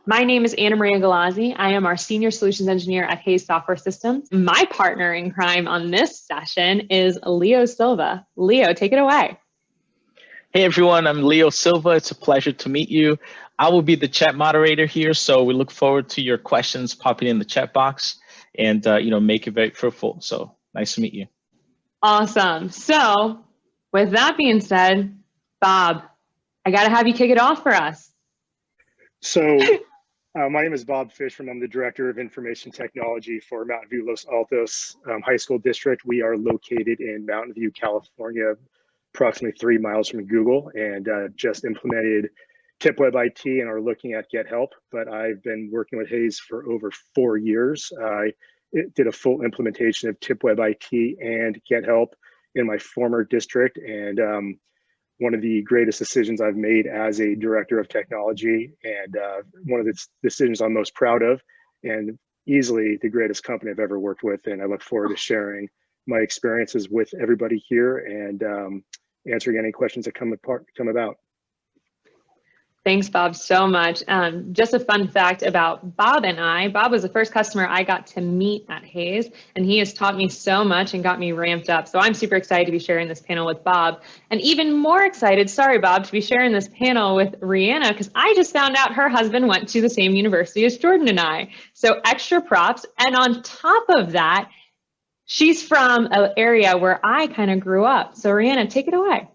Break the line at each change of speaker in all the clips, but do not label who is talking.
My name is Anna Maria Galazzi. I am our Senior Solutions Engineer at Hayes Software Systems. My partner in crime on this session is Leo Silva. Leo, take it away.
Hey everyone, I'm Leo Silva. It's a pleasure to meet you. I will be the chat moderator here, so we look forward to your questions popping in the chat box and make it very fruitful. So nice to meet you.
Awesome. So with that being said, Bob, I got to have you kick it off for us.
So my name is Bob Fishman. I'm the Director of Information Technology for Mountain View Los Altos High School District. We are located in Mountain View, California, approximately 3 miles from Google, and just implemented TipWeb IT and are looking at Get Help. But I've been working with Hayes for over 4 years. I did a full implementation of TipWeb IT and Get Help in my former district, and one of the greatest decisions I've made as a director of technology, and one of the decisions I'm most proud of, and easily the greatest company I've ever worked with. And I look forward to sharing my experiences with everybody here and answering any questions that come about.
Thanks, Bob, so much. Just a fun fact about Bob and I. Bob was the first customer I got to meet at Hayes, and he has taught me so much and got me ramped up. So I'm super excited to be sharing this panel with Bob, and even more excited, sorry, Bob, to be sharing this panel with Rihanna, because I just found out her husband went to the same university as Jordan and I. So extra props. And on top of that, she's from an area where I kind of grew up. So Rihanna, take it away.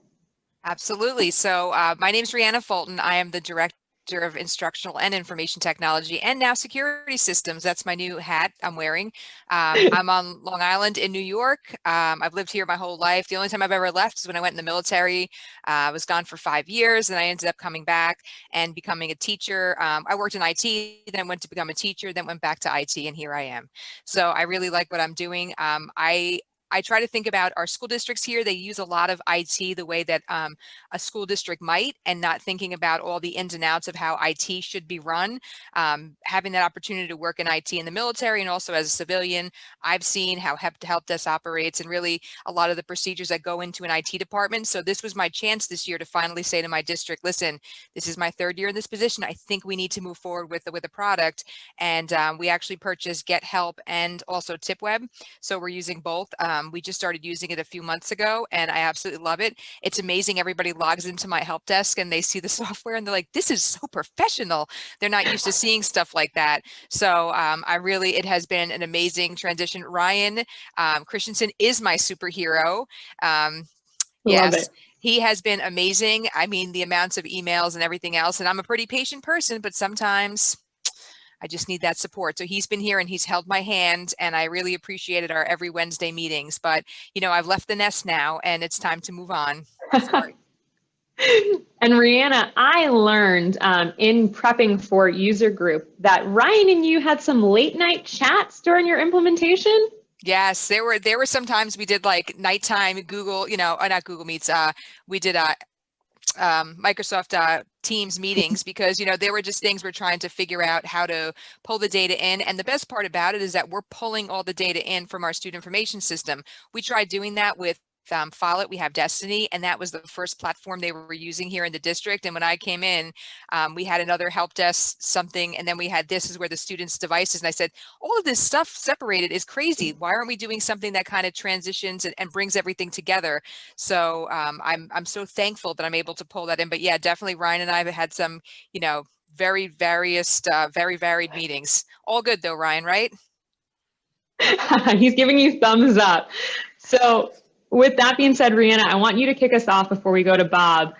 Absolutely. So my name is Rihanna Fulton. I am the Director of Instructional and Information Technology and now Security Systems. That's my new hat I'm wearing. I'm on Long Island in New York. I've lived here my whole life. The only time I've ever left is when I went in the military. I was gone for 5 years, and I ended up coming back and becoming a teacher. I worked in IT, then went to become a teacher, then went back to IT, and here I am. So I really like what I'm doing. I try to think about our school districts here. They use a lot of IT the way that a school district might, and not thinking about all the ins and outs of how IT should be run. Having that opportunity to work in IT in the military and also as a civilian, I've seen how help desk operates and really a lot of the procedures that go into an IT department. So this was my chance this year to finally say to my district, listen, this is my 3rd year in this position. I think we need to move forward with a product. And we actually purchased Get Help and also TipWeb. So we're using both. We just started using it a few months ago, and I absolutely love it. It's amazing. Everybody logs into my help desk and they see the software and they're like, this is so professional. They're not used to seeing stuff like that. So it has been an amazing transition. Ryan Christensen is my superhero. Yes. He has been amazing. I mean, the amounts of emails and everything else, and I'm a pretty patient person, but sometimes I just need that support. So he's been here and he's held my hand, and I really appreciated our every Wednesday meetings. But, I've left the nest now and it's time to move on. Sorry.
And Rihanna, I learned in prepping for user group that Ryan and you had some late night chats during your implementation.
Yes, there were some times we did like nighttime Google, not Google Meets. We did Microsoft Teams meetings because, there were just things we're trying to figure out how to pull the data in. And the best part about it is that we're pulling all the data in from our student information system. We tried doing that with Follett. We have Destiny, and that was the first platform they were using here in the district. And when I came in, we had another help desk something, and then we had this is where the students' devices. And I said, all of this stuff separated is crazy. Why aren't we doing something that kind of transitions and brings everything together? So I'm so thankful that I'm able to pull that in. But yeah, definitely Ryan and I have had some, very varied meetings. All good though, Ryan, right?
He's giving you thumbs up. So with that being said, Rihanna, I want you to kick us off before we go to Bob.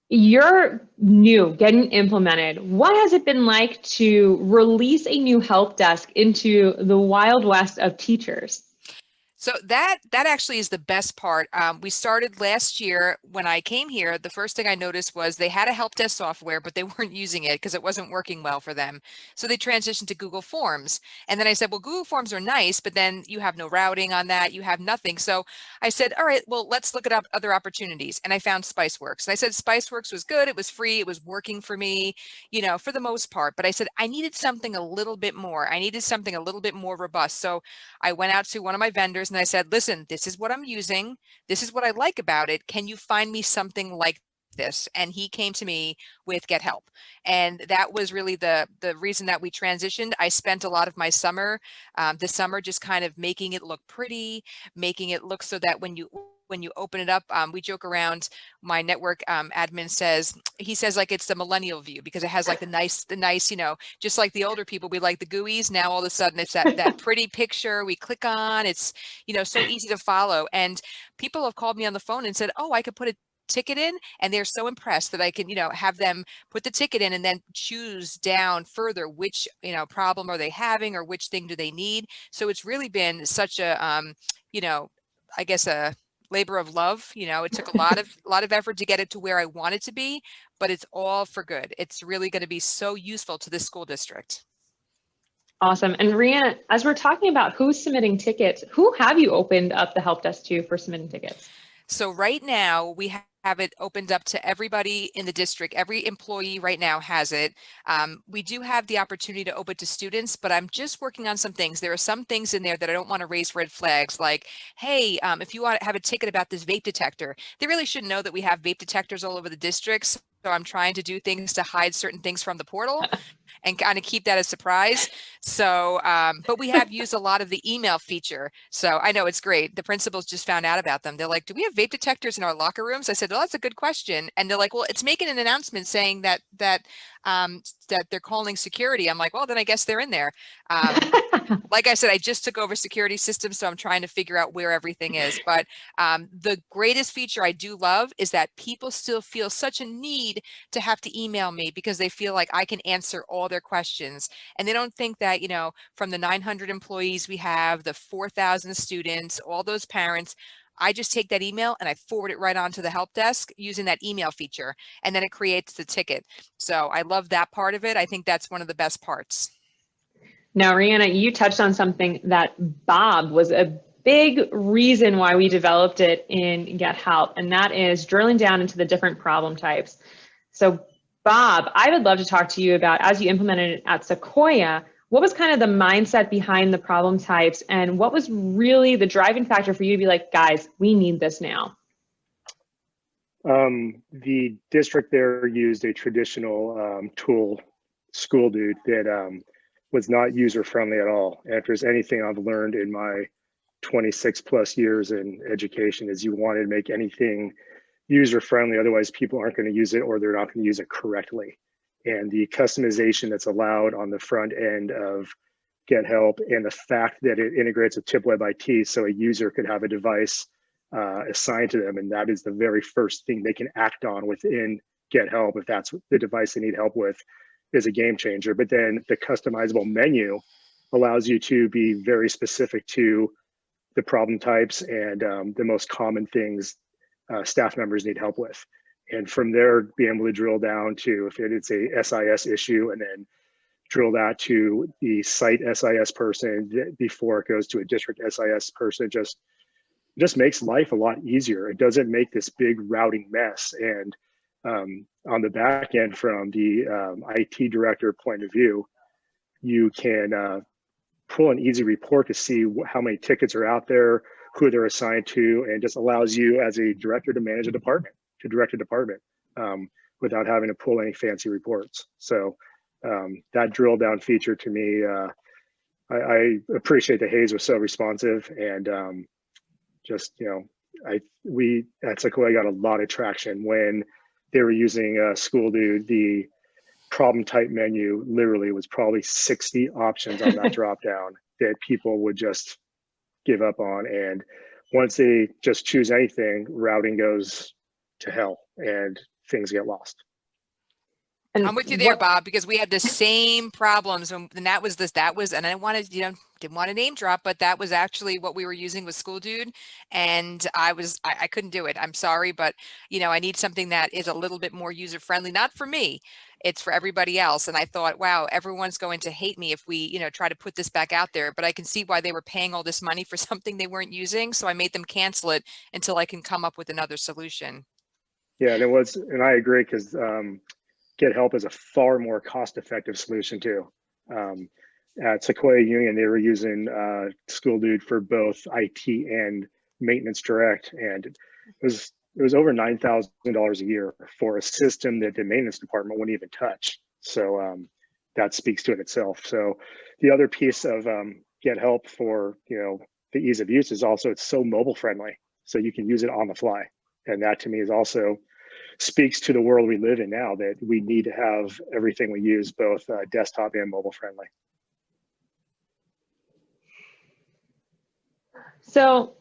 You're new, getting implemented. What has it been like to release a new help desk into the Wild West of teachers?
So that actually is the best part. We started last year when I came here. The first thing I noticed was they had a help desk software, but they weren't using it because it wasn't working well for them. So they transitioned to Google Forms. And then I said, well, Google Forms are nice, but then you have no routing on that. You have nothing. So I said, all right, well, let's look at other opportunities. And I found Spiceworks. And I said, Spiceworks was good. It was free. It was working for me, for the most part. But I said, I needed something a little bit more. I needed something a little bit more robust. So I went out to one of my vendors and I said, listen, this is what I'm using. This is what I like about it. Can you find me something like this, and he came to me with Get Help, and that was really the reason that we transitioned. I spent a lot of my summer this summer just kind of making it look pretty, making it look so that when you open it up, we joke around. My network admin says, he says like it's the millennial view, because it has like the nice, you know, just like the older people, we like the GUIs. Now all of a sudden it's that pretty picture we click on. It's, you know, so easy to follow. And people have called me on the phone and said, oh, I could put a ticket in, and they're so impressed that I can, you know, have them put the ticket in and then choose down further which, you know, problem are they having or which thing do they need. So it's really been such a you know, I guess a labor of love. You know, it took a lot of effort to get it to where I want it to be, but it's all for good. It's really going to be so useful to this school district.
Awesome. And Rhianna, as we're talking about who's submitting tickets, who have you opened up the help desk to for submitting tickets?
So right now we have it opened up to everybody in the district. Every employee right now has it. We do have the opportunity to open to students, but I'm just working on some things. There are some things in there that I don't want to raise red flags, like, hey, if you want to have a ticket about this vape detector, they really should know that we have vape detectors all over the districts. So I'm trying to do things to hide certain things from the portal and kind of keep that a surprise. So, but we have used a lot of the email feature. So I know it's great. The principals just found out about them. They're like, do we have vape detectors in our locker rooms? I said, well, that's a good question. And they're like, well, it's making an announcement saying that they're calling security. I'm like, well, then I guess they're in there. Like I said, I just took over security systems, so I'm trying to figure out where everything is. But the greatest feature I do love is that people still feel such a need to have to email me, because they feel like I can answer all their questions. And they don't think that, you know, from the 900 employees we have, the 4,000 students, all those parents, I just take that email and I forward it right on to the help desk using that email feature, and then it creates the ticket. So I love that part of it. I think that's one of the best parts.
Now, Rhianna, you touched on something that Bob was a big reason why we developed it in Get Help, and that is drilling down into the different problem types. So Bob, I would love to talk to you about, as you implemented it at Sequoia, what was kind of the mindset behind the problem types, and what was really the driving factor for you to be like, guys, we need this now?
The district there used a traditional tool, School Dude, that was not user-friendly at all. And if there's anything I've learned in my 26 plus years in education, is you want to make anything user-friendly, otherwise people aren't going to use it, or they're not going to use it correctly. And the customization that's allowed on the front end of Get Help, and the fact that it integrates with TipWeb IT, so a user could have a device assigned to them, and that is the very first thing they can act on within Get Help if that's the device they need help with, is a game changer. But then the customizable menu allows you to be very specific to the problem types and the most common things staff members need help with. And from there, be able to drill down to if it's a SIS issue, and then drill that to the site SIS person before it goes to a district SIS person. Just makes life a lot easier. It doesn't make this big routing mess. And on the back end, from the IT director point of view, you can pull an easy report to see how many tickets are out there, who they're assigned to, and just allows you as a director to manage a department, to direct a department without having to pull any fancy reports. So that drill down feature to me, I appreciate that Hayes was so responsive, and just, you know, we at Sequoia got a lot of traction when they were using School Dude. The problem type menu literally was probably 60 options on that drop down that people would just give up on. And once they just choose anything, routing goes to hell and things get lost.
And
I'm with you there, Bob, because we had the same problems, and that was, and I wanted, you know, didn't want to name drop, but that was actually what we were using with School Dude, and I couldn't do it. I'm sorry, but you know, I need something that is a little bit more user friendly, not for me, it's for everybody else. And I thought, wow, everyone's going to hate me if we, you know, try to put this back out there, but I can see why they were paying all this money for something they weren't using. So I made them cancel it until I can come up with another solution.
Yeah, and I agree, because Get Help is a far more cost-effective solution too. At Sequoia Union, they were using School Dude for both IT and Maintenance Direct, and it was it was over $9,000 a year for a system that the maintenance department wouldn't even touch. So that speaks to it itself. So the other piece of Get Help for, you know, the ease of use is also it's so mobile friendly. So you can use it on the fly. And that to me is also speaks to the world we live in now, that we need to have everything we use both desktop and mobile friendly.
So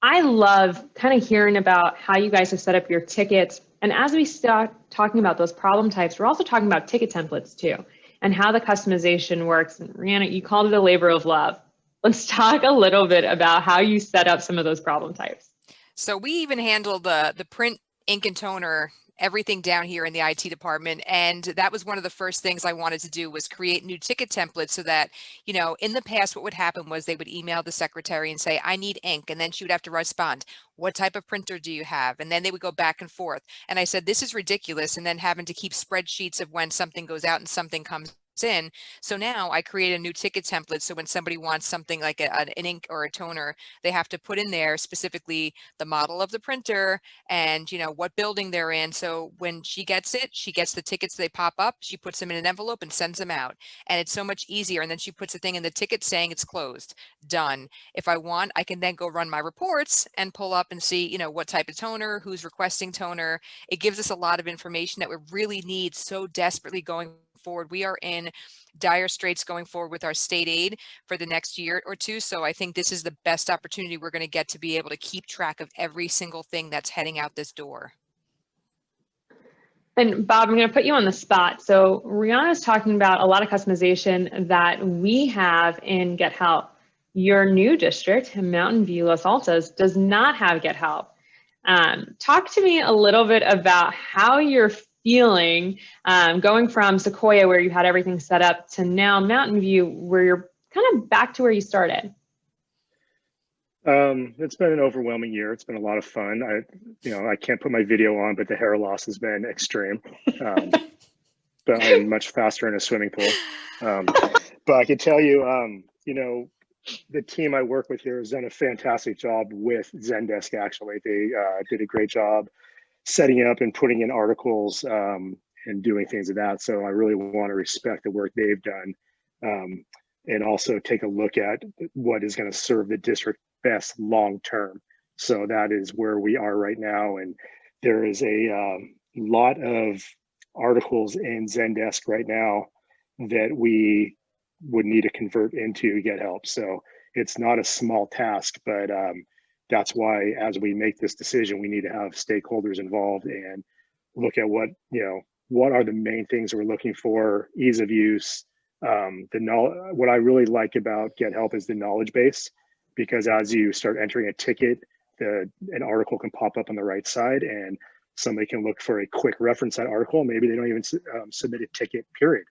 I love kind of hearing about how you guys have set up your tickets. And as we start talking about those problem types, we're also talking about ticket templates too, and how the customization works. And Rihanna, you called it a labor of love. Let's talk a little bit about how you set up some of those problem types.
So we even handle the print, ink, and toner, everything down here in the IT department. And that was one of the first things I wanted to do, was create new ticket templates so that, you know, in the past, what would happen was they would email the secretary and say, I need ink. And then she would have to respond, what type of printer do you have? And then they would go back and forth. And I said, this is ridiculous. And then having to keep spreadsheets of when something goes out and something comes in. So now I create a new ticket template. So when somebody wants something like an ink or a toner, they have to put in there specifically the model of the printer and, you know, what building they're in. So when she gets it, she gets the tickets, they pop up, she puts them in an envelope and sends them out. And it's so much easier. And then she puts a thing in the ticket saying it's closed, done. If I want, I can then go run my reports and pull up and see, you know, what type of toner, who's requesting toner. It gives us a lot of information that we really need so desperately going forward. We are in dire straits going forward with our state aid for the next year or two. So I think this is the best opportunity we're going to get to be able to keep track of every single thing that's heading out this door.
And Bob, I'm going to put you on the spot. So Rihanna's talking about a lot of customization that we have in Get Help. Your new district, Mountain View, Los Altos, does not have Get Help. Talk to me a little bit about how you're feeling going from Sequoia, where you had everything set up, to now Mountain View, where you're kind of back to where you started.
It's been an overwhelming year. It's been a lot of fun. I can't put my video on, but the hair loss has been extreme. But I'm much faster in a swimming pool. But I can tell you, the team I work with here has done a fantastic job with Zendesk. Actually, they did a great job setting up and putting in articles and doing things of that. So I really want to respect the work they've done, and also take a look at what is going to serve the district best long term. So that is where we are right now. And there is a lot of articles in Zendesk right now that we would need to convert into Get Help. So it's not a small task, but that's why, as we make this decision, we need to have stakeholders involved and look at what are the main things we're looking for, ease of use. What I really like about Get Help is the knowledge base, because as you start entering a ticket, an article can pop up on the right side and somebody can look for a quick reference that article. Maybe they don't even submit a ticket, period.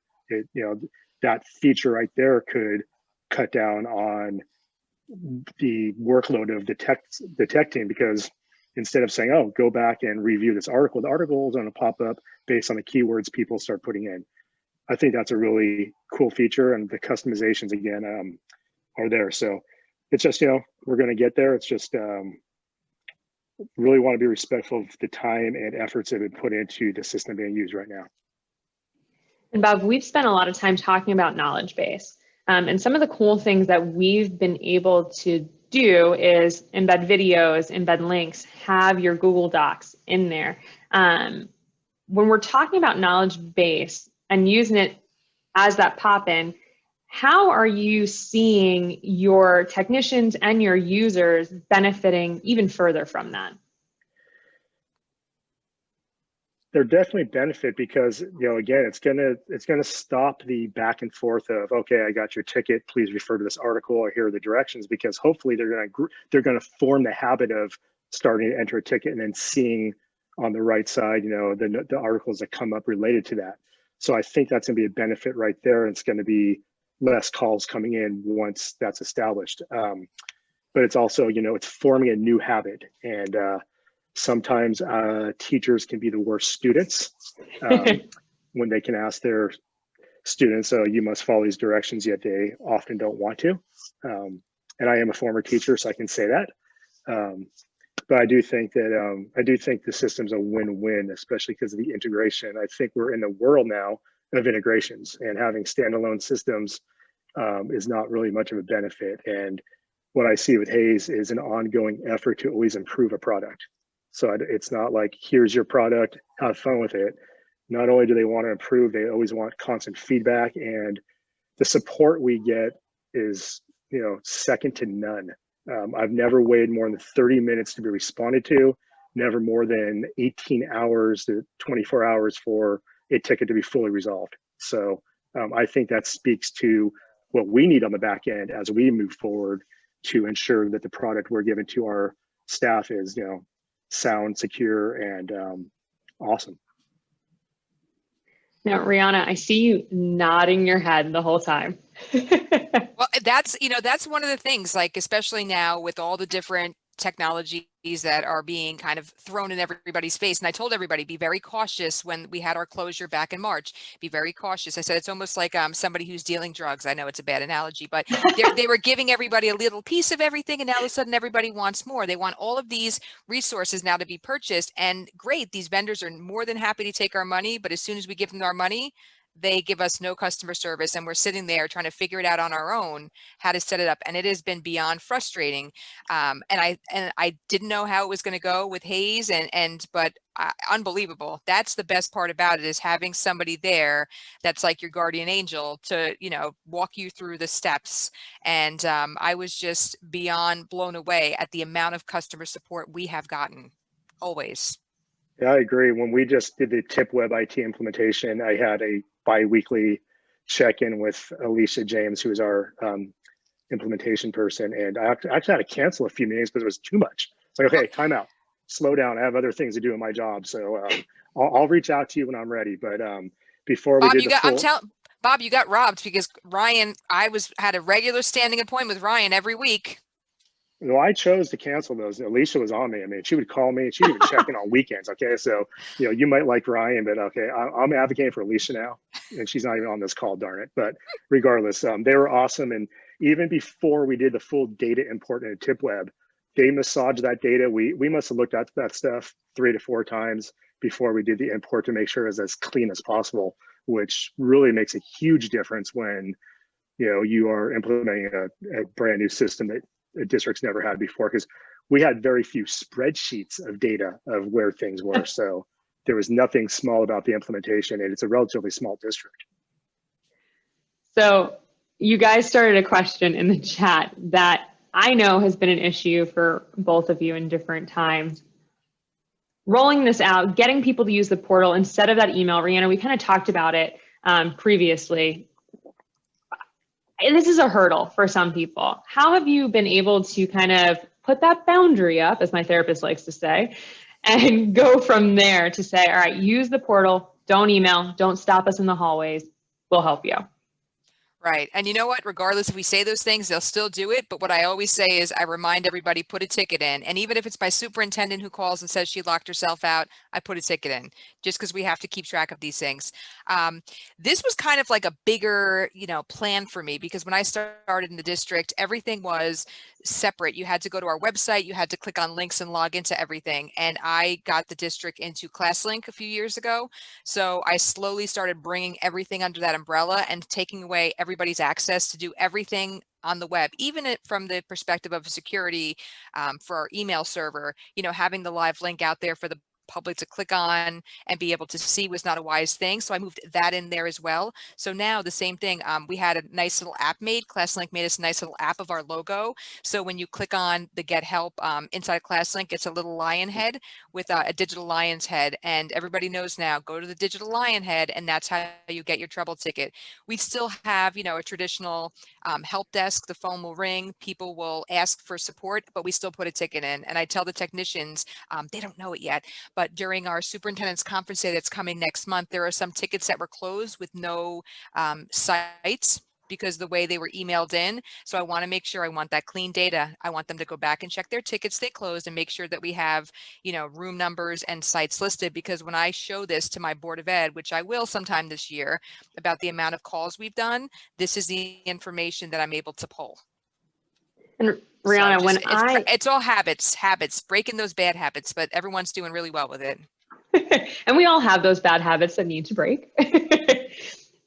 That feature right there could cut down on the workload of the tech team, because instead of saying, oh, go back and review this article, the article is going to pop up based on the keywords people start putting in. I think that's a really cool feature, and the customizations again are there. So it's just, we're going to get there. It's just really want to be respectful of the time and efforts that have been put into the system being used right now.
And Bob, we've spent a lot of time talking about knowledge base. And some of the cool things that we've been able to do is embed videos, embed links, have your Google Docs in there. When we're talking about knowledge base and using it as that pop-in, how are you seeing your technicians and your users benefiting even further from that?
They're definitely benefit, because again, it's gonna stop the back and forth of, okay, I got your ticket, please refer to this article, or here are the directions, because hopefully they're gonna form the habit of starting to enter a ticket and then seeing on the right side the articles that come up related to that. So I think that's gonna be a benefit right there, and it's gonna be less calls coming in once that's established. But it's also it's forming a new habit, and sometimes teachers can be the worst students when they can ask their students, you must follow these directions, yet they often don't want to. And I am a former teacher, so I can say that. But I do think the system's a win-win, especially because of the integration. I think we're in the world now of integrations, and having standalone systems is not really much of a benefit. And what I see with Hays is an ongoing effort to always improve a product. So it's not like, here's your product, have fun with it. Not only do they want to improve, they always want constant feedback, and the support we get is, second to none. I've never waited more than 30 minutes to be responded to, never more than 18 hours to 24 hours for a ticket to be fully resolved. So I think that speaks to what we need on the back end as we move forward to ensure that the product we're giving to our staff is, sound, secure, and awesome.
Now, Rihanna, I see you nodding your head the whole time.
Well, that's one of the things, like, especially now with all the different technologies that are being kind of thrown in everybody's face. And I told everybody, be very cautious when we had our closure back in March. Be very cautious. I said, it's almost like somebody who's dealing drugs. I know it's a bad analogy, but they were giving everybody a little piece of everything. And now all of a sudden everybody wants more. They want all of these resources now to be purchased. And great, these vendors are more than happy to take our money. But as soon as we give them our money, they give us no customer service, and we're sitting there trying to figure it out on our own, how to set it up. And it has been beyond frustrating. And I didn't know how it was going to go with Hays, but unbelievable. That's the best part about it, is having somebody there that's like your guardian angel to, walk you through the steps. And I was just beyond blown away at the amount of customer support we have gotten, always.
Yeah, I agree. When we just did the TipWeb IT implementation, I had a bi-weekly check-in with Alicia James, who is our implementation person. And I actually had to cancel a few meetings because it was too much. It's like, okay, time out, slow down. I have other things to do in my job. So I'll reach out to you when I'm ready. But before we did
Bob, you got robbed, because Ryan, had a regular standing appointment with Ryan every week.
No, I chose to cancel those. Alicia was on me. I mean, she would call me. She'd even check in on weekends. Okay, so you might like Ryan, but okay, I'm advocating for Alicia now, and she's not even on this call. Darn it! But regardless, they were awesome. And even before we did the full data import into TipWeb, they massaged that data. We must have looked at that stuff 3 to 4 times before we did the import to make sure it was as clean as possible, which really makes a huge difference when you are implementing a brand new system that districts never had before, because we had very few spreadsheets of data of where things were. So there was nothing small about the implementation, and it's a relatively small district.
So you guys started a question in the chat that I know has been an issue for both of you in different times. Rolling this out, getting people to use the portal instead of that email. Rihanna, we kind of talked about it previously. This is a hurdle for some people. How have you been able to kind of put that boundary up, as my therapist likes to say, and go from there to say, all right, use the portal, don't email, don't stop us in the hallways, we'll help you.
Right. And you know what? Regardless if we say those things, they'll still do it. But what I always say is I remind everybody, put a ticket in. And even if it's my superintendent who calls and says she locked herself out, I put a ticket in, just because we have to keep track of these things. This was kind of like a bigger, plan for me, because when I started in the district, everything was separate. You had to go to our website, you had to click on links and log into everything. And I got the district into ClassLink a few years ago. So I slowly started bringing everything under that umbrella and taking away everybody's access to do everything on the web, even from the perspective of security for our email server. Having the live link out there for the public to click on and be able to see was not a wise thing. So I moved that in there as well. So now the same thing, we had a nice little app made. ClassLink made us a nice little app of our logo. So when you click on the Get Help inside of ClassLink, it's a little lion head with a digital lion's head. And everybody knows now, go to the digital lion head, and that's how you get your trouble ticket. We still have, a traditional help desk. The phone will ring, people will ask for support, but we still put a ticket in. And I tell the technicians, they don't know it yet, but during our superintendent's conference day that's coming next month, there are some tickets that were closed with no sites because the way they were emailed in. So I want to make sure, I want that clean data. I want them to go back and check their tickets they closed and make sure that we have, room numbers and sites listed. Because when I show this to my Board of Ed, which I will sometime this year, about the amount of calls we've done, this is the information that I'm able to pull.
And Rihanna,
So
when
it's all habits, breaking those bad habits, but everyone's doing really well with it.
and we all have those bad habits that need to break.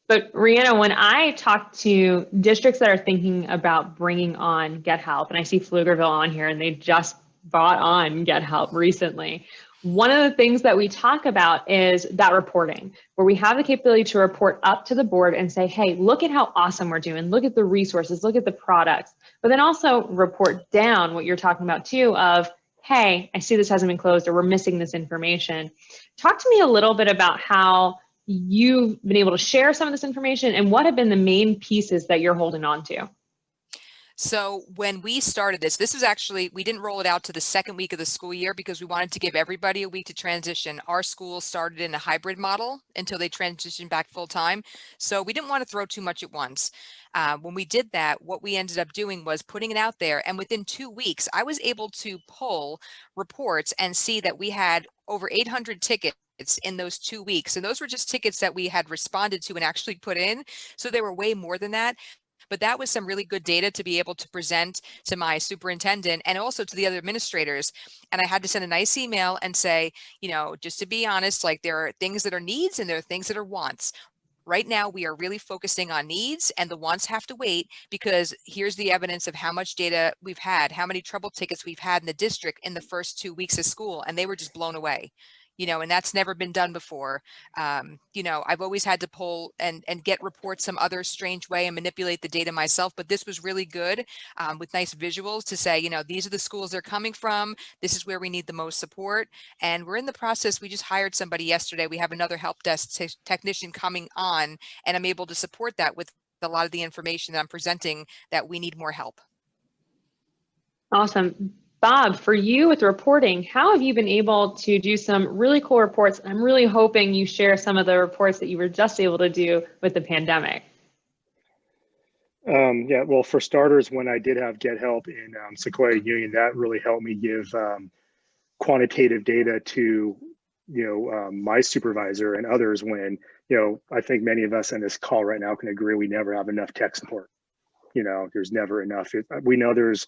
But Rihanna, when I talk to districts that are thinking about bringing on Get Help, and I see Pflugerville on here, and they just bought on Get Help recently, one of the things that we talk about is that reporting, where we have the capability to report up to the board and say, hey, look at how awesome we're doing. Look at the resources, look at the products, but then also report down what you're talking about too of, hey, I see this hasn't been closed or we're missing this information. Talk to me a little bit about how you've been able to share some of this information and what have been the main pieces that you're holding on to.
So when we started this was actually, we didn't roll it out to the second week of the school year because we wanted to give everybody a week to transition. Our school started in a hybrid model until they transitioned back full time. So we didn't want to throw too much at once. When we did that, what we ended up doing was putting it out there. And within 2 weeks, I was able to pull reports and see that we had over 800 tickets in those 2 weeks. And those were just tickets that we had responded to and actually put in. So there were way more than that. But that was some really good data to be able to present to my superintendent and also to the other administrators. And I had to send a nice email and say, you know, just to be honest, like there are things that are needs and there are things that are wants. Right now, we are really focusing on needs and the wants have to wait because here's the evidence of how much data we've had, how many trouble tickets we've had in the district in the first 2 weeks of school. And they were just blown away. You know, and that's never been done before. You know, I've always had to pull and get reports some other strange way and manipulate the data myself, but this was really good with nice visuals to say, you know, these are the schools they're coming from. This is where we need the most support. And we're in the process. We just hired somebody yesterday. We have another help desk technician coming on, and I'm able to support that with a lot of the information that I'm presenting that we need more help.
Awesome. Bob, for you with reporting, how have you been able to do some really cool reports? I'm really hoping you share some of the reports that you were just able to do with the pandemic.
Yeah, well, for starters, when I did have Get Help in Sequoia Union, that really helped me give quantitative data to, my supervisor and others when, I think many of us in this call right now can agree we never have enough tech support. There's never enough. We know there's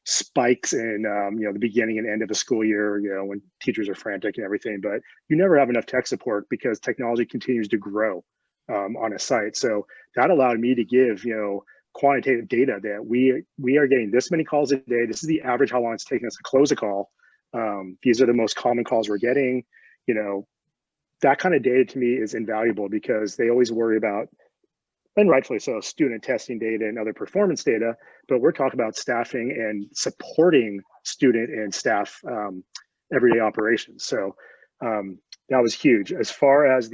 spikes in the beginning and end of the school year, when teachers are frantic and everything, but you never have enough tech support because technology continues to grow on a site. So that allowed me to give quantitative data that we are getting this many calls a day. This is the average how long it's taking us to close a call. These are the most common calls we're getting. That kind of data to me is invaluable because they always worry about, and rightfully so, student testing data and other performance data, but we're talking about staffing and supporting student and staff everyday operations. So that was huge. As far as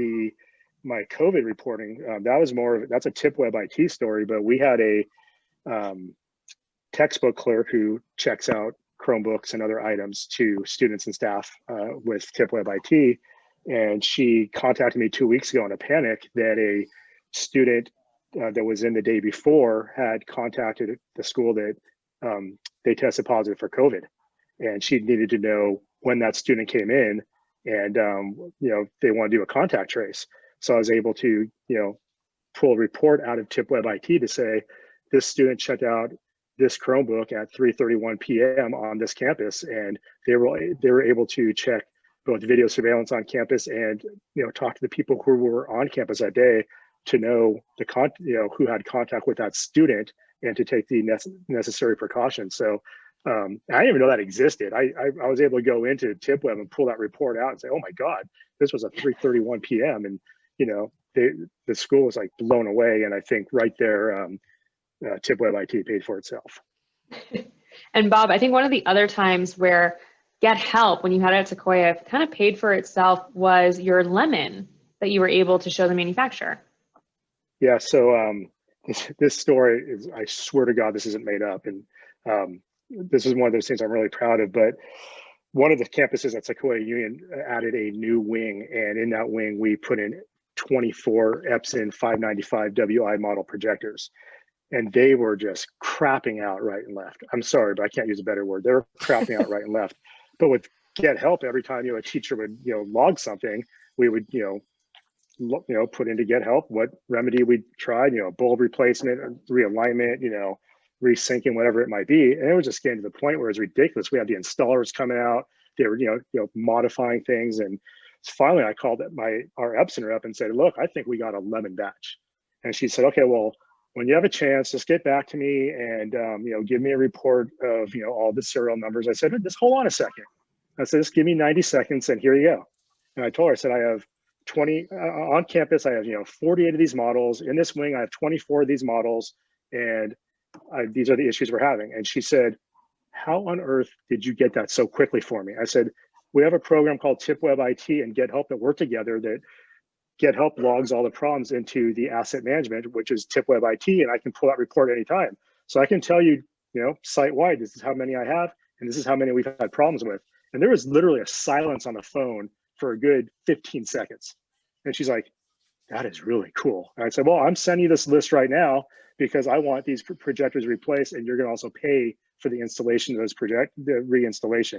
my COVID reporting, that was that's a tip web IT story, but we had a textbook clerk who checks out Chromebooks and other items to students and staff with tip web IT. And she contacted me 2 weeks ago in a panic that a student that was in the day before had contacted the school that they tested positive for COVID. And she needed to know when that student came in and, they want to do a contact trace. So I was able to, pull a report out of tip web IT to say, this student checked out this Chromebook at 3:31 p.m. on this campus. And they were able to check both video surveillance on campus and, talk to the people who were on campus that day to know who had contact with that student and to take the necessary precautions. So I didn't even know that existed. I was able to go into TipWeb and pull that report out and say, oh my God, this was at 3:31 p.m. And, the school was like blown away. And I think right there, TipWeb IT paid for itself.
And Bob, I think one of the other times where Get Help, when you had it at Sequoia, kind of paid for itself was your lemon that you were able to show the manufacturer.
Yeah, so this story is, I swear to God, this isn't made up. And this is one of those things I'm really proud of. But one of the campuses at Sequoia Union added a new wing. And in that wing, we put in 24 Epson 595 WI model projectors. And they were just crapping out right and left. I'm sorry, but I can't use a better word. They were crapping out right and left. But with Get Help, every time a teacher would log something, we would put into Get Help what remedy we tried, bulb replacement, realignment, resyncing, whatever it might be. And it was just getting to the point where it's ridiculous. We had the installers coming out, they were, modifying things. And finally I called our Epsoner up and said, look, I think we got a lemon batch. And she said, okay, well, when you have a chance, just get back to me and, give me a report of, all the serial numbers. I said, just hold on a second. I said, just give me 90 seconds and here you go. And I told her, I said, I have 20 on campus. I have, 48 of these models. In this wing, I have 24 of these models. And these are the issues we're having. And she said, how on earth did you get that so quickly for me? I said, we have a program called TipWeb IT and GetHelp that work together, that GetHelp logs all the problems into the asset management, which is TipWeb IT, and I can pull that report anytime. So I can tell you, site-wide, this is how many I have, and this is how many we've had problems with. And there was literally a silence on the phone for a good 15 seconds. And she's like, that is really cool. And I said, well, I'm sending you this list right now because I want these projectors replaced, and you're going to also pay for the installation of those the reinstallation.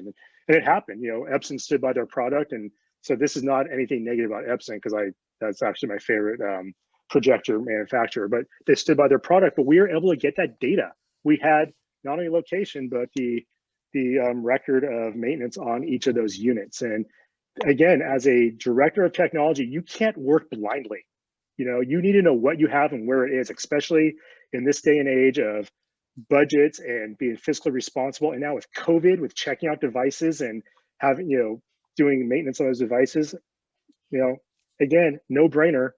And it happened. Epson stood by their product, and so this is not anything negative about Epson, because that's actually my favorite projector manufacturer. But they stood by their product. But we were able to get that data. We had not only location, but the record of maintenance on each of those units. And again, as a director of technology, you can't work blindly. You need to know what you have and where it is, especially in this day and age of budgets and being fiscally responsible. And now with COVID, with checking out devices and having, doing maintenance on those devices, again, no brainer.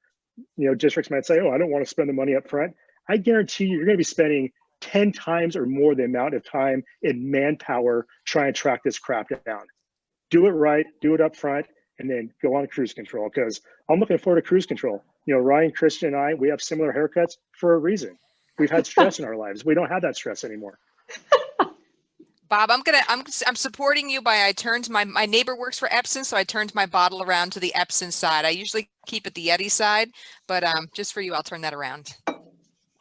Districts might say, oh, I don't want to spend the money up front. I guarantee you're going to be spending 10 times or more the amount of time in manpower trying to track this crap down. Do it right, do it up front, and then go on cruise control, because I'm looking forward to cruise control. Ryan, Christian, and I, we have similar haircuts for a reason. We've had stress in our lives. We don't have that stress anymore.
Bob, I'm supporting you by I turned my neighbor works for Epson, so I turned my bottle around to the Epson side. I usually keep it the Yeti side, but just for you, I'll turn that around.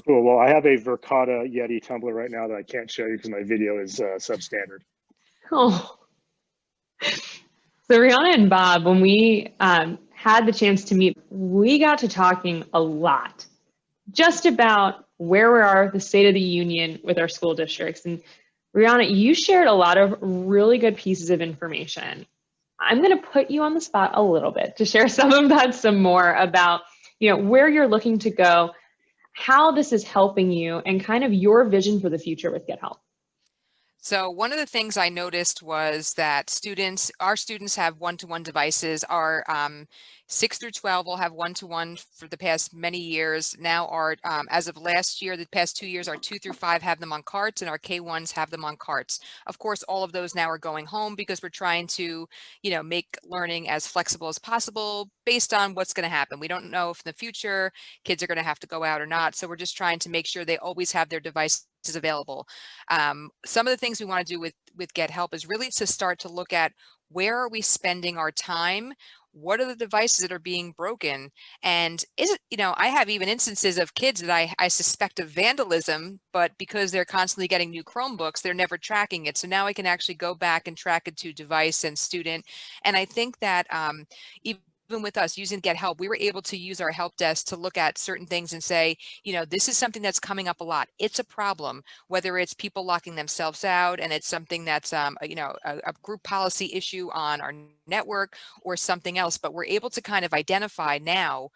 Cool. Well, I have a Verkada Yeti tumbler right now that I can't show you because my video is substandard.
Oh. So Rihanna and Bob, when we had the chance to meet, we got to talking a lot just about where we are, the state of the union with our school districts. And Rihanna, you shared a lot of really good pieces of information. I'm going to put you on the spot a little bit to share some of that some more about, where you're looking to go, how this is helping you, and kind of your vision for the future with GetHelp.
So one of the things I noticed was that our students have one-to-one devices. Our 6 through 12 will have one-to-one for the past many years. Now as of last year, the past 2 years, our 2 through 5 have them on carts, and our K1s have them on carts. Of course, all of those now are going home because we're trying to, make learning as flexible as possible based on what's going to happen. We don't know if in the future kids are going to have to go out or not. So we're just trying to make sure they always have their devices available. Some of the things we want to do with GetHelp is really to start to look at where are we spending our time? What are the devices that are being broken? And is it, I have even instances of kids that I suspect of vandalism, but because they're constantly getting new Chromebooks, they're never tracking it. So now I can actually go back and track it to device and student. And I think that even with us using GetHelp, we were able to use our help desk to look at certain things and say, this is something that's coming up a lot. It's a problem, whether it's people locking themselves out and it's something that's, a group policy issue on our network or something else. But we're able to kind of identify now,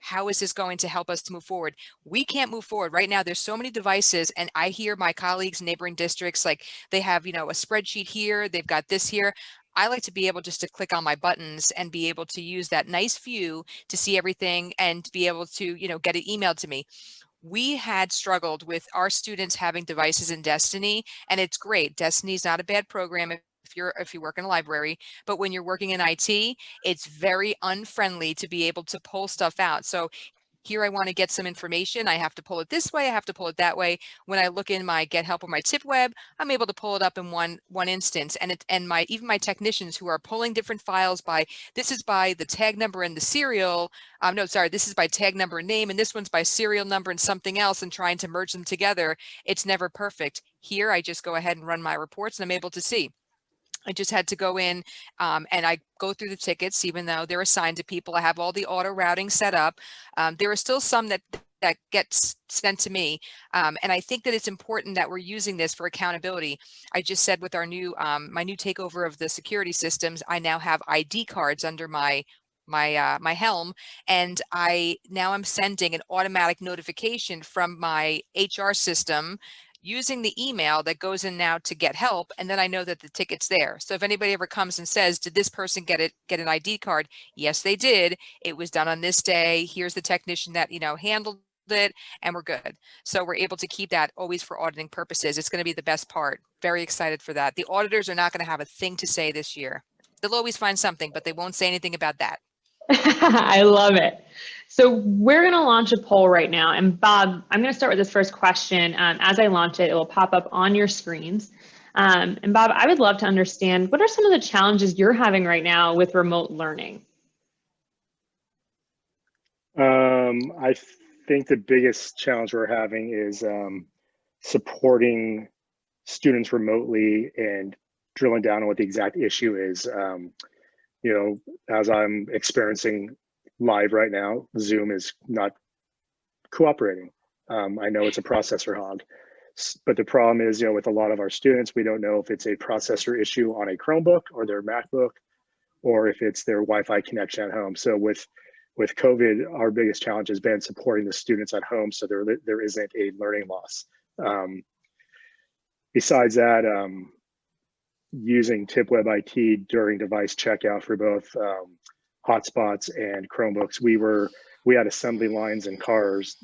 how is this going to help us to move forward? We can't move forward right now. There's so many devices, and I hear my colleagues, neighboring districts, like they have, a spreadsheet here, they've got this here. I like to be able just to click on my buttons and be able to use that nice view to see everything and be able to, get it emailed to me. We had struggled with our students having devices in Destiny, and it's great. Destiny is not a bad program if you work in a library, but when you're working in IT, it's very unfriendly to be able to pull stuff out. So here I want to get some information. I have to pull it this way. I have to pull it that way. When I look in my GetHelp or my TipWeb, I'm able to pull it up in one instance. And even my technicians who are pulling different files this is by the tag number and the serial. This is by tag number and name, and this one's by serial number and something else, and trying to merge them together. It's never perfect. Here, I just go ahead and run my reports, and I'm able to see. I just had to go in and I go through the tickets, even though they're assigned to people. I have all the auto routing set up. There are still some that that gets sent to me. And I think that it's important that we're using this for accountability. I just said with our new, my new takeover of the security systems, I now have ID cards under my helm, and I'm sending an automatic notification from my HR system using the email that goes in now to get help, and then I know that the ticket's there. So if anybody ever comes and says, did this person get an ID card? Yes, they did. It was done on this day. Here's the technician that, handled it, and we're good. So we're able to keep that always for auditing purposes. It's going to be the best part. Very excited for that. The auditors are not going to have a thing to say this year. They'll always find something, but they won't say anything about that.
I love it. So we're going to launch a poll right now. And Bob, I'm going to start with this first question. As I launch it, it will pop up on your screens. And Bob, I would love to understand, what are some of the challenges you're having right now with remote learning?
I think the biggest challenge we're having is supporting students remotely and drilling down on what the exact issue is. As I'm experiencing live right now, Zoom is not cooperating. I know it's a processor hog, but the problem is, with a lot of our students, we don't know if it's a processor issue on a Chromebook or their MacBook, or if it's their Wi-Fi connection at home. So with COVID, our biggest challenge has been supporting the students at home, so there isn't a learning loss. Besides that, using TipWeb IT during device checkout for both hotspots and Chromebooks, we had assembly lines in cars,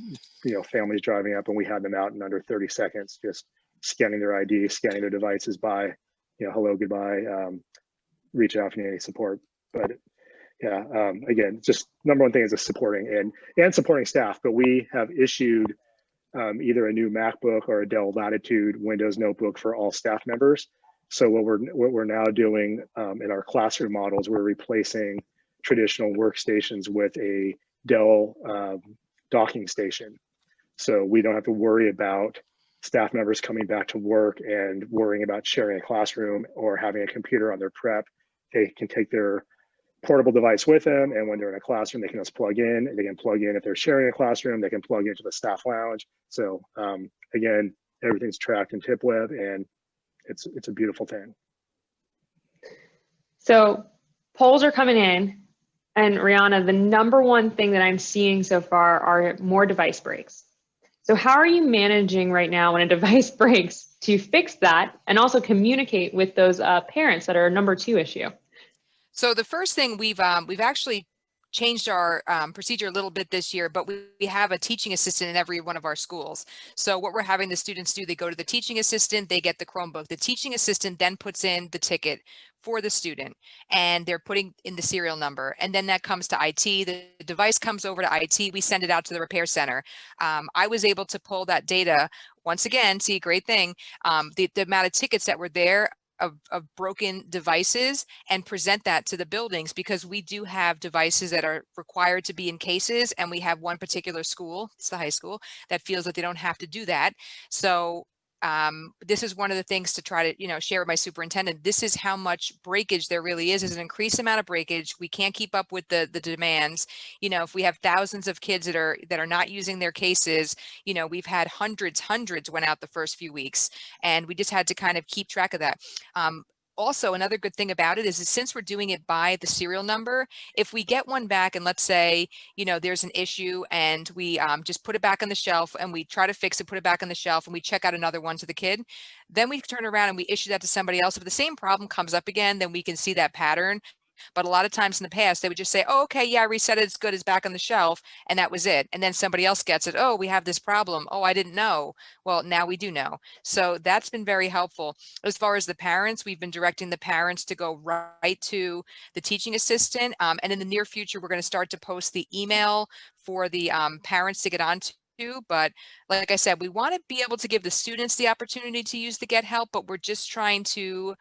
families driving up, and we had them out in under 30 seconds, just scanning their ID, scanning their devices by, hello, goodbye, reach out if you need any support. But yeah, again, just number one thing is just supporting and supporting staff. But we have issued either a new MacBook or a Dell Latitude Windows notebook for all staff members. So what we're now doing in our classroom models, we're replacing traditional workstations with a Dell docking station. So we don't have to worry about staff members coming back to work and worrying about sharing a classroom or having a computer on their prep. They can take their portable device with them, and when they're in a classroom, they can just plug in, and they can plug in if they're sharing a classroom, they can plug into the staff lounge. So again, everything's tracked in TipWeb, and it's a beautiful thing.
So polls are coming in, and Rihanna, the number one thing that I'm seeing so far are more device breaks. So how are you managing right now when a device breaks to fix that and also communicate with those parents that are a number two issue?
So the first thing we've actually changed our procedure a little bit this year, but we have a teaching assistant in every one of our schools. So what we're having the students do, they go to the teaching assistant, they get the Chromebook. The teaching assistant then puts in the ticket for the student, and they're putting in the serial number. And then that comes to IT. The device comes over to IT. We send it out to the repair center. I was able to pull that data once again, see, great thing. The amount of tickets that were there of broken devices, and present that to the buildings, because we do have devices that are required to be in cases, and we have one particular school, it's the high school, that feels that they don't have to do that. So this is one of the things to try to share with my superintendent. This is how much breakage there really is. There's an increased amount of breakage. We can't keep up with the demands. If we have thousands of kids that are not using their cases, we've had hundreds went out the first few weeks, and we just had to kind of keep track of that. Also, another good thing about it is that since we're doing it by the serial number, if we get one back and let's say, there's an issue and we just put it back on the shelf and we try to fix it, put it back on the shelf, and we check out another one to the kid, then we turn around and we issue that to somebody else. If the same problem comes up again, then we can see that pattern. But a lot of times in the past, they would just say, oh, okay, yeah, I reset it, it's good, it's back on the shelf, and that was it. And then somebody else gets it. Oh, we have this problem. Oh, I didn't know. Well, now we do know. So that's been very helpful. As far as the parents, we've been directing the parents to go right to the teaching assistant. And in the near future, we're going to start to post the email for the parents to get onto. But like I said, we want to be able to give the students the opportunity to use the Get Help, but we're just trying to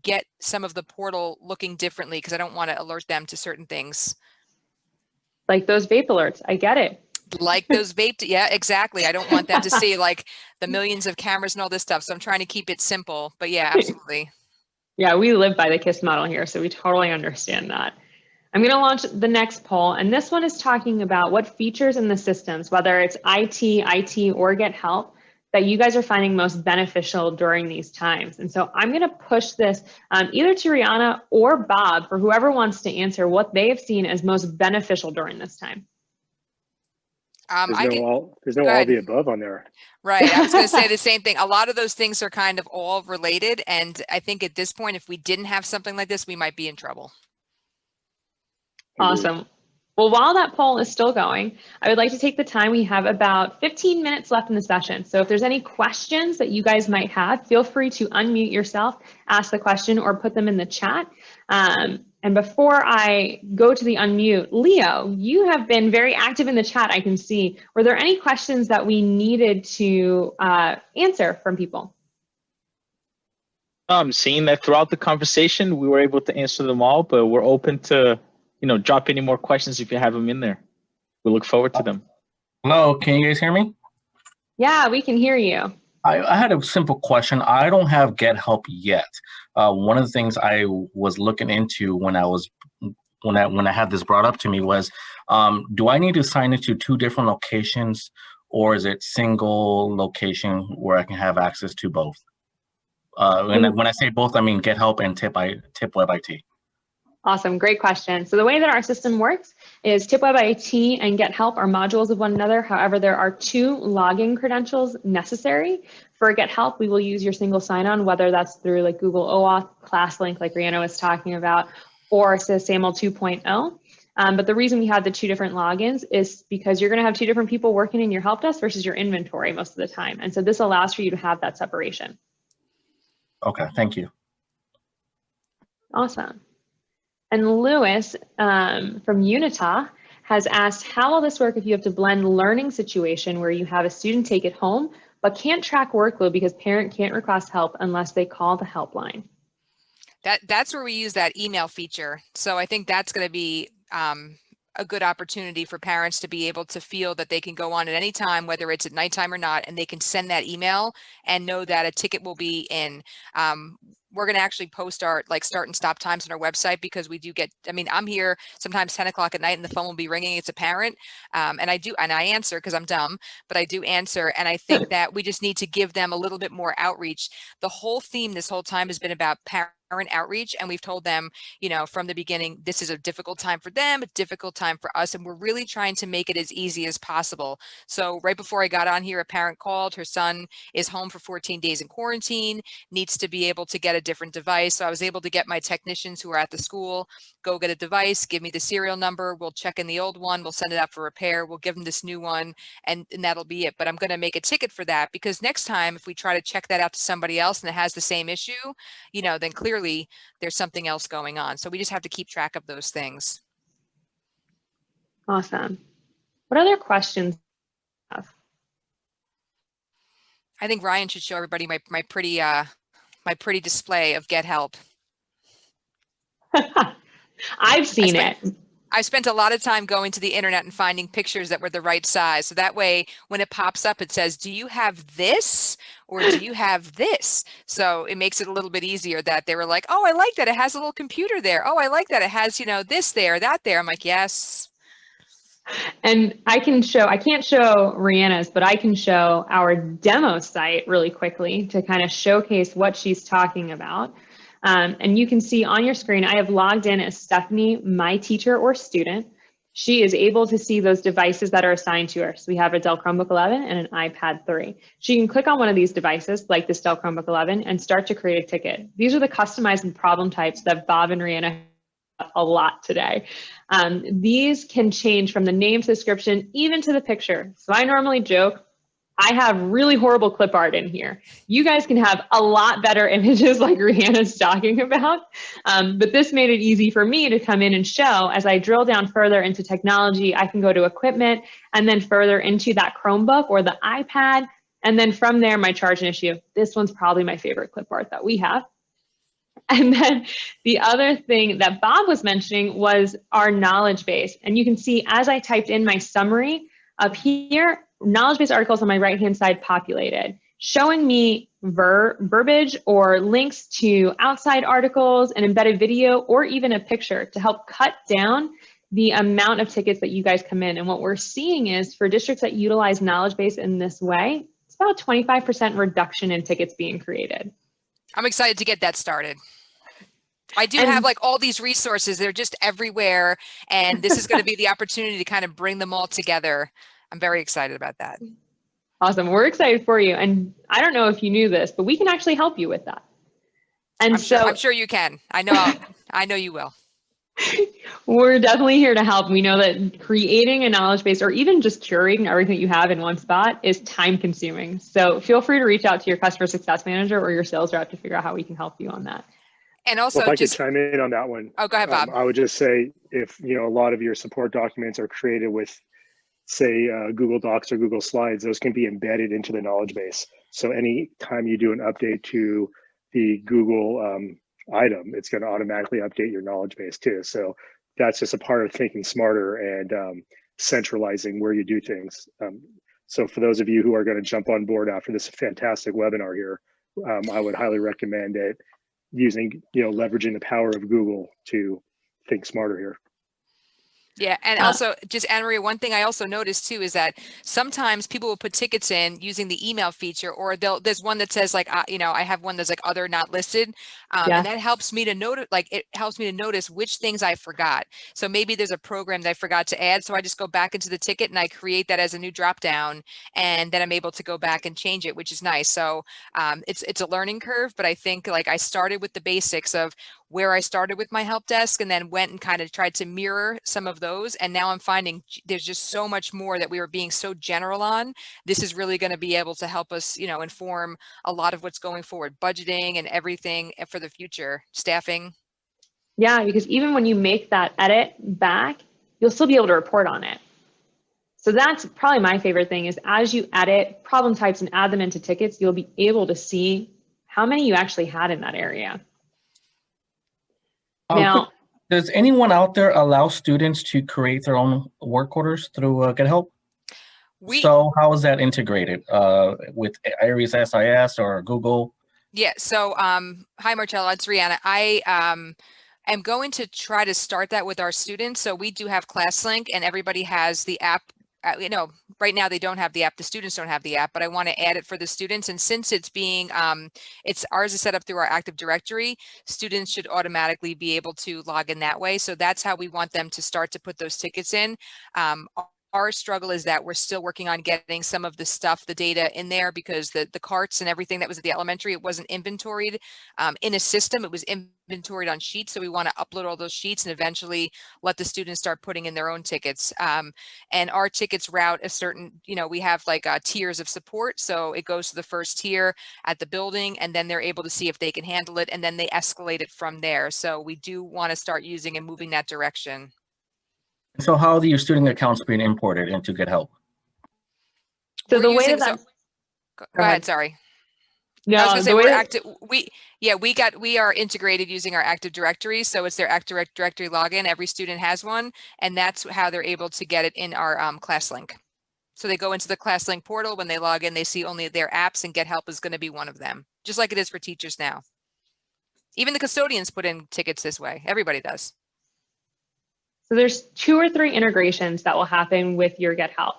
get some of the portal looking differently, because I don't want to alert them to certain things.
Like those vape alerts, I get it.
Like those vape, yeah, exactly. I don't want them to see like the millions of cameras and all this stuff. So I'm trying to keep it simple, but yeah, absolutely.
Yeah, we live by the KISS model here, so we totally understand that. I'm going to launch the next poll, and this one is talking about what features in the systems, whether it's IT, or Get Help, that you guys are finding most beneficial during these times. And so I'm going to push this either to Rihanna or Bob, for whoever wants to answer what they have seen as most beneficial during this time.
There's no all the above on there.
Right. I was going to say the same thing. A lot of those things are kind of all related. And I think at this point, if we didn't have something like this, we might be in trouble.
Awesome. Well, while that poll is still going, I would like to take the time. We have about 15 minutes left in the session. So if there's any questions that you guys might have, feel free to unmute yourself, ask the question, or put them in the chat. And before I go to the unmute, Leo, you have been very active in the chat, I can see. Were there any questions that we needed to answer from people?
Seeing that throughout the conversation, we were able to answer them all, but we're open to, drop any more questions if you have them in there. We look forward to them.
Hello, can you guys hear me?
Yeah, we can hear you.
I had a simple question. I don't have Get Help yet. One of the things I was looking into when I had this brought up to me was, do I need to sign into 2 different locations, or is it single location where I can have access to both? And when I say both, I mean Get Help and Tip Web IT.
Awesome, great question. So the way that our system works is Tip Web IT and Get Help are modules of one another. However, there are 2 login credentials necessary. For Get Help, we will use your single sign-on, whether that's through like Google OAuth, ClassLink, like Rihanna was talking about, or SAML 2.0. But the reason we have the 2 different logins is because you're going to have 2 different people working in your help desk versus your inventory most of the time. And so this allows for you to have that separation.
Okay, thank you.
Awesome. And Lewis from Unita has asked, how will this work if you have to blend learning situation where you have a student take it home, but can't track workload because parent can't request help unless they call the helpline?
That's where we use that email feature. So I think that's going to be a good opportunity for parents to be able to feel that they can go on at any time, whether it's at nighttime or not, and they can send that email and know that a ticket will be in. We're going to actually post our start and stop times on our website, because we do get, I'm here sometimes 10 o'clock at night and the phone will be ringing. It's a parent. And I answer because I'm dumb, but I do answer. And I think that we just need to give them a little bit more outreach. The whole theme this whole time has been about parent outreach. And we've told them, from the beginning, this is a difficult time for them, a difficult time for us. And we're really trying to make it as easy as possible. So right before I got on here, a parent called, her son is home for 14 days in quarantine, needs to be able to get a different device. So I was able to get my technicians who are at the school, go get a device, give me the serial number. We'll check in the old one. We'll send it out for repair. We'll give them this new one, and that'll be it. But I'm going to make a ticket for that, because next time, if we try to check that out to somebody else and it has the same issue, then clearly there's something else going on. So we just have to keep track of those things.
Awesome. What other questions do you have?
I think Ryan should show everybody my pretty display of Get Help.
I've seen it.
I spent a lot of time going to the internet and finding pictures that were the right size. So that way, when it pops up, it says, do you have this or do you have this? So it makes it a little bit easier that they were like, oh, I like that. It has a little computer there. Oh, I like that. It has, this there, that there. I'm like, yes.
And I can't show Rihanna's, but I can show our demo site really quickly to kind of showcase what she's talking about. And you can see on your screen, I have logged in as Stephanie, my teacher or student. She is able to see those devices that are assigned to her. So we have a Dell Chromebook 11 and an iPad 3. She can click on one of these devices, like this Dell Chromebook 11, and start to create a ticket. These are the customized problem types that Bob and Rihanna have a lot today. These can change from the name to the description, even to the picture. So I normally joke, I have really horrible clip art in here. You guys can have a lot better images like Rihanna's talking about, but this made it easy for me to come in and show. As I drill down further into technology, I can go to equipment and then further into that Chromebook or the iPad. And then from there, my charge and issue. This one's probably my favorite clip art that we have. And then the other thing that Bob was mentioning was our knowledge base. And you can see as I typed in my summary up here, knowledge base articles on my right-hand side populated. showing me verbiage or links to outside articles, an embedded video, or even a picture to help cut down the amount of tickets that you guys come in. And what we're seeing is for districts that utilize knowledge base in this way, it's about a 25% reduction in tickets being created.
I'm excited to get that started. I do have like all these resources. They're just everywhere. And this is going to be the opportunity to kind of bring them all together. I'm very excited about that.
Awesome. We're excited for you. And I don't know if you knew this, but we can actually help you with that. And
I'm sure you can. I know you will.
We're definitely here to help. We know that creating a knowledge base or even just curating everything you have in one spot is time consuming. So feel free to reach out to your customer success manager or your sales rep to figure out how we can help you on that.
And also,
well, if I could chime in on that one.
Oh, go ahead, Bob.
I would just say, if a lot of your support documents are created with, say, Google Docs or Google Slides, those can be embedded into the knowledge base. So anytime you do an update to the Google item, it's going to automatically update your knowledge base too. So that's just a part of thinking smarter and centralizing where you do things. So for those of you who are going to jump on board after this fantastic webinar here, I would highly recommend it using, leveraging the power of Google to think smarter here.
Yeah, and also just Anna Maria, one thing I also noticed too is that sometimes people will put tickets in using the email feature, or there's one that says like, I have one that's like other not listed, and that helps me to notice, it helps me to notice which things I forgot. So maybe there's a program that I forgot to add, so I just go back into the ticket and I create that as a new drop down, and then I'm able to go back and change it, which is nice. So it's a learning curve, but I think like I started with the basics of where I started with my help desk and then went and kind of tried to mirror some of those. And now I'm finding there's just so much more that we were being so general on. This is really going to be able to help us, inform a lot of what's going forward, budgeting and everything for the future, staffing.
Yeah, because even when you make that edit back, you'll still be able to report on it. So that's probably my favorite thing is as you edit problem types and add them into tickets, you'll be able to see how many you actually had in that area. Now,
does anyone out there allow students to create their own work orders through GetHelp? So how is that integrated with Aries SIS or Google?
Yeah, so hi Marcello, it's Rihanna. I am going to try to start that with our students. So we do have ClassLink and everybody has the app. Right now they don't have the app, the students don't have the app, but I want to add it for the students. And since it's being, ours is set up through our Active Directory, students should automatically be able to log in that way. So that's how we want them to start to put those tickets in. Our struggle is that we're still working on getting some of the stuff, the data in there, because the carts and everything that was at the elementary, it wasn't inventoried in a system, it was inventoried on sheets. So we want to upload all those sheets and eventually let the students start putting in their own tickets. And our tickets route a certain, we have like tiers of support. So it goes to the first tier at the building and then they're able to see if they can handle it and then they escalate it from there. So we do want to start using and moving that direction.
So how are your student accounts being imported into GetHelp?
So the way that
go ahead, sorry.
No,
I was going to say we are integrated using our Active Directory. So it's their Active Directory login. Every student has one, and that's how they're able to get it in our ClassLink. So they go into the ClassLink portal. When they log in, they see only their apps, and GetHelp is going to be one of them, just like it is for teachers now. Even the custodians put in tickets this way. Everybody does.
So there's 2 or 3 integrations that will happen with your GetHelp.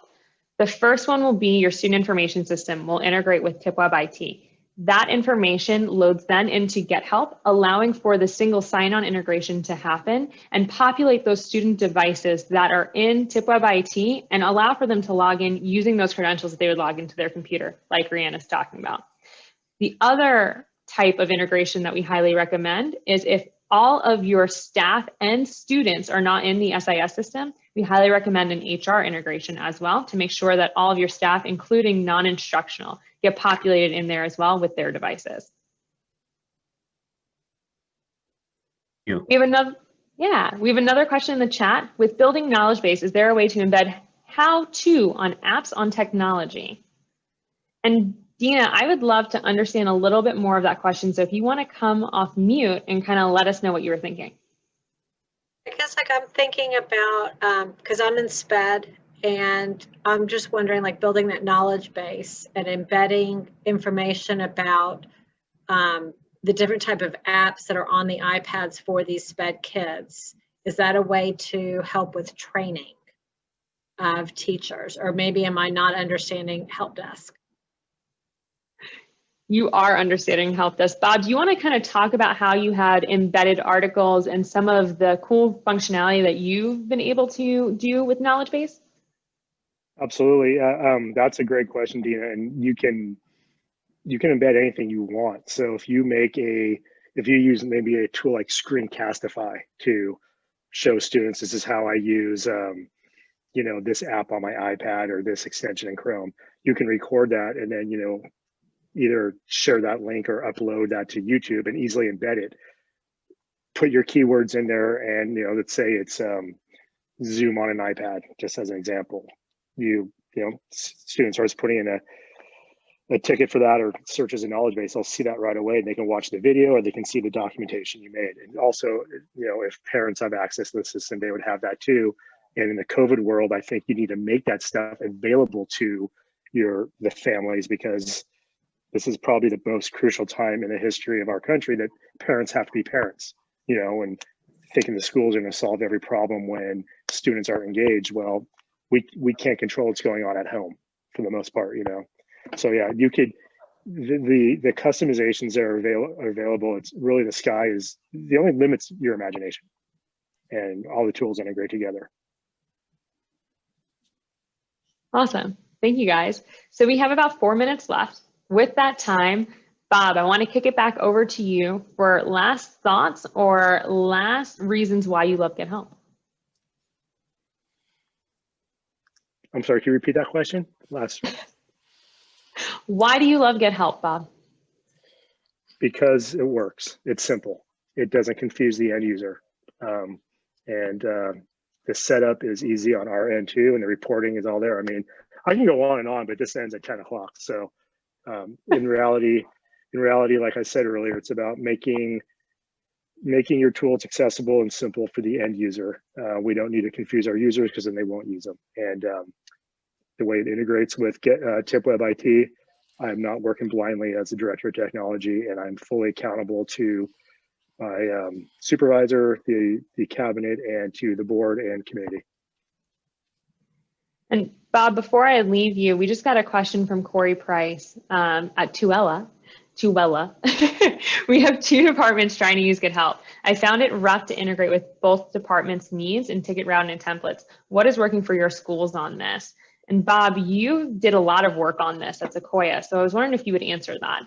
The first one will be your student information system will integrate with TipWeb IT. That information loads then into GetHelp, allowing for the single sign-on integration to happen and populate those student devices that are in TipWeb IT and allow for them to log in using those credentials that they would log into their computer, like Rihanna's talking about. The other type of integration that we highly recommend is if all of your staff and students are not in the SIS system, we highly recommend an HR integration as well to make sure that all of your staff, including non-instructional, get populated in there as well with their devices. We have another question in the chat. With building knowledge base, is there a way to embed how-to on apps on technology? And Dina, I would love to understand a little bit more of that question. So if you want to come off mute and kind of let us know what you were thinking.
I guess like I'm thinking about, because I'm in SPED And I'm just wondering, like, building that knowledge base and embedding information about the different type of apps that are on the iPads for these SPED kids. Is that a way to help with training of teachers? Or maybe am I not understanding help desk?
You are understanding help desk. Bob, do you want to kind of talk about how you had embedded articles and some of the cool functionality that you've been able to do with knowledge base?
Absolutely. That's a great question, Dina. And you can embed anything you want. So if you use maybe a tool like Screencastify to show students, this is how I use this app on my iPad or this extension in Chrome, you can record that and then either share that link or upload that to YouTube and easily embed it. Put your keywords in there, and let's say it's Zoom on an iPad, just as an example. Student starts putting in a ticket for that or searches a knowledge base, they'll see that right away and they can watch the video or they can see the documentation you made. And also, if parents have access to the system, they would have that too. And in the COVID world, I think you need to make that stuff available to the families, because this is probably the most crucial time in the history of our country that parents have to be parents, and thinking the schools are going to solve every problem when students are engaged. Well, we can't control what's going on at home for the most part, So yeah, you could, the customizations that are available, it's really, the sky is the only limits your imagination, and all the tools integrate together.
Awesome. Thank you, guys. So we have about 4 minutes left. With that time, Bob, I want to kick it back over to you for last thoughts or last reasons why you love Get Help.
I'm sorry, can you repeat that question?
Why do you love Get Help, Bob?
Because it works. It's simple. It doesn't confuse the end user. The setup is easy on our end too, and the reporting is all there. I mean, I can go on and on, but this ends at 10 o'clock. So in reality, like I said earlier, it's about making your tools accessible and simple for the end user. We don't need to confuse our users, because then they won't use them. And the way it integrates with TipWeb IT, I'm not working blindly as the director of technology, and I'm fully accountable to my supervisor, the cabinet, and to the board and community.
And Bob, before I leave you, we just got a question from Corey Price at Tuella. We have 2 departments trying to use Get Help. I found it rough to integrate with both departments' needs and ticket routing and templates. What is working for your schools on this? And Bob, you did a lot of work on this at Sequoia, so I was wondering if you would answer that.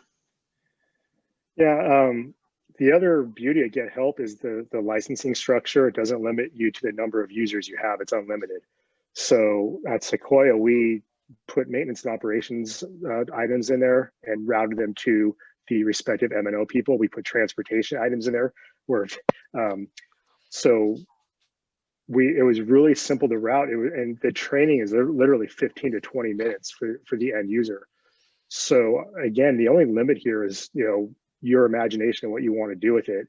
Yeah, the other beauty of Get Help is the licensing structure. It doesn't limit you to the number of users you have. It's unlimited. So at Sequoia, we put maintenance and operations items in there and routed them to the respective M&O people. We put transportation items in there. It was really simple to route. And the training is literally 15 to 20 minutes for the end user. So again, the only limit here is your imagination and what you want to do with it.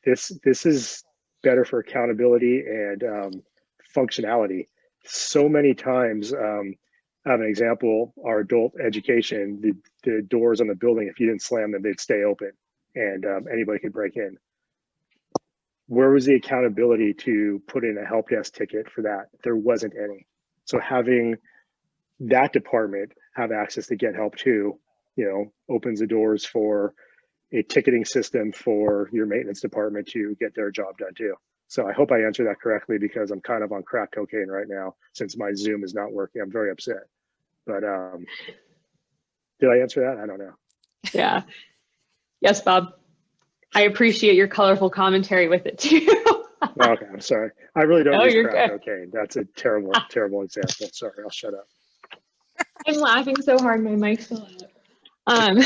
This is better for accountability and functionality. So many times, I have an example, our adult education, the doors on the building, if you didn't slam them, they'd stay open and anybody could break in. Where was the accountability to put in a help desk ticket for that? There wasn't any. So having that department have access to Get Help too, opens the doors for a ticketing system for your maintenance department to get their job done too. So I hope I answered that correctly, because I'm kind of on crack cocaine right now since my Zoom is not working. I'm very upset. But did I answer that? I don't know.
Yeah. Yes, Bob. I appreciate your colorful commentary with it too.
Okay, I'm sorry. I really don't use crack
good.
cocaine. That's a terrible, terrible example. Sorry, I'll shut up.
I'm laughing so hard, my mic's still out.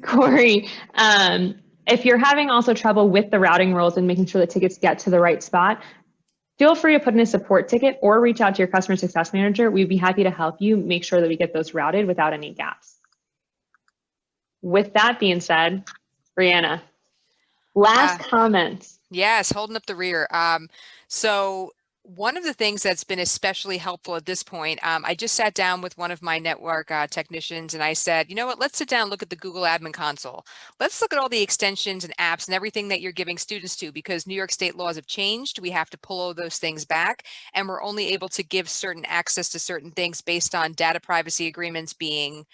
Corey, if you're having also trouble with the routing rules and making sure the tickets get to the right spot, feel free to put in a support ticket or reach out to your customer success manager. We'd be happy to help you make sure that we get those routed without any gaps. With that being said, Brianna, last comments.
Yes, holding up the rear. So one of the things that's been especially helpful at this point, I just sat down with one of my network technicians and I said, you know what, let's sit down and look at the Google Admin Console. Let's look at all the extensions and apps and everything that you're giving students to, because New York State laws have changed. We have to pull all those things back, and we're only able to give certain access to certain things based on data privacy agreements being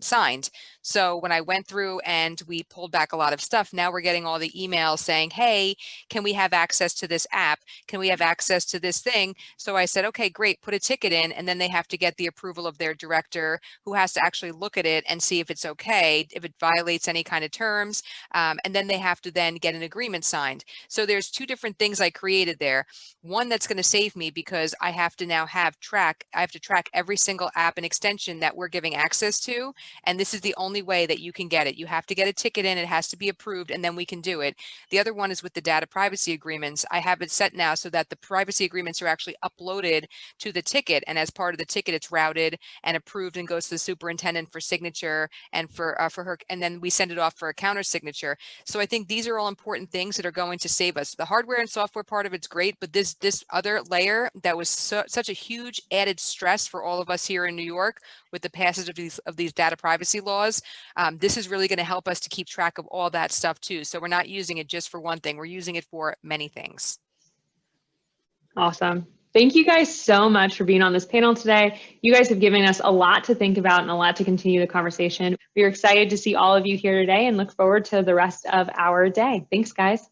signed. So when I went through and we pulled back a lot of stuff, now we're getting all the emails saying, hey, can we have access to this app? Can we have access to this thing? So I said, okay, great, put a ticket in, and then they have to get the approval of their director, who has to actually look at it and see if it's okay, if it violates any kind of terms, and then they have to then get an agreement signed. So there's two different things I created there. One that's going to save me, because I have to now I have to track every single app and extension that we're giving access to. And this is the only way that you can get it. You have to get a ticket in, it has to be approved, and then we can do it. The other one is with the data privacy agreements. I have it set now so that the privacy agreements are actually uploaded to the ticket. And as part of the ticket, it's routed and approved and goes to the superintendent for signature and for her, and then we send it off for a counter signature. So I think these are all important things that are going to save us. The hardware and software part of it's great, but this other layer that was such a huge added stress for all of us here in New York with the passage of these data privacy laws, this is really going to help us to keep track of all that stuff too. So we're not using it just for one thing, we're using it for many things.
Awesome. Thank you guys so much for being on this panel today. You guys have given us a lot to think about and a lot to continue the conversation. We're excited to see all of you here today and look forward to the rest of our day. Thanks, guys.